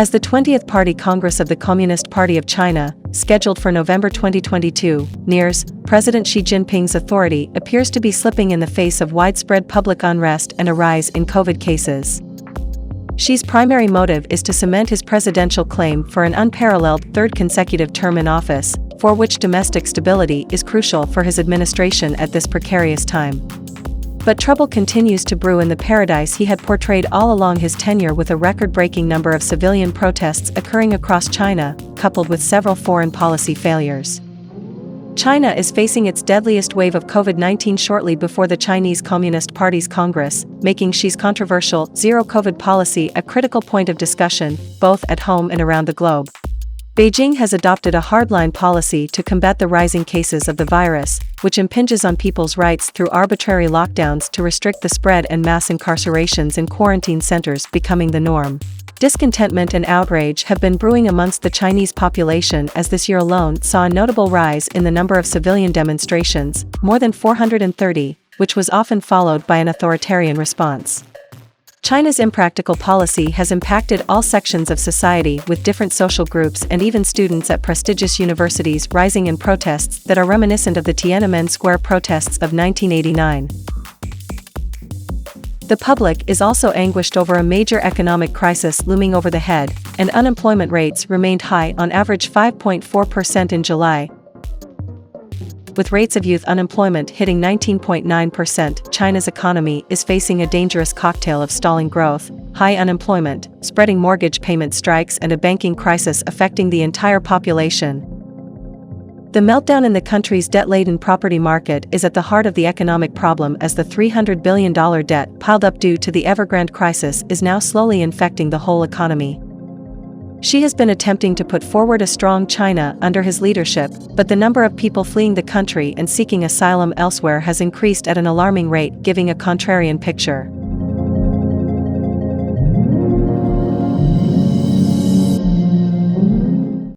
As the 20th Party Congress of the Communist Party of China, scheduled for November 2022, nears, President Xi Jinping's authority appears to be slipping in the face of widespread public unrest and a rise in COVID cases. Xi's primary motive is to cement his presidential claim for an unparalleled third consecutive term in office, for which domestic stability is crucial for his administration at this precarious time. But trouble continues to brew in the paradise he had portrayed all along his tenure, with a record-breaking number of civilian protests occurring across China, coupled with several foreign policy failures. China is facing its deadliest wave of COVID-19 shortly before the Chinese Communist Party's Congress, making Xi's controversial zero-COVID policy a critical point of discussion, both at home and around the globe. Beijing has adopted a hardline policy to combat the rising cases of the virus, which impinges on people's rights through arbitrary lockdowns to restrict the spread and mass incarcerations in quarantine centers becoming the norm. Discontentment and outrage have been brewing amongst the Chinese population, as this year alone saw a notable rise in the number of civilian demonstrations, more than 430, which was often followed by an authoritarian response. China's impractical policy has impacted all sections of society, with different social groups and even students at prestigious universities rising in protests that are reminiscent of the Tiananmen Square protests of 1989. The public is also anguished over a major economic crisis looming over the head, and unemployment rates remained high, on average 5.4% in July. With rates of youth unemployment hitting 19.9%, China's economy is facing a dangerous cocktail of stalling growth, high unemployment, spreading mortgage payment strikes, and a banking crisis affecting the entire population. The meltdown in the country's debt-laden property market is at the heart of the economic problem, as the $300 billion debt piled up due to the Evergrande crisis is now slowly infecting the whole economy. Xi has been attempting to put forward a strong China under his leadership, but the number of people fleeing the country and seeking asylum elsewhere has increased at an alarming rate, giving a contrarian picture.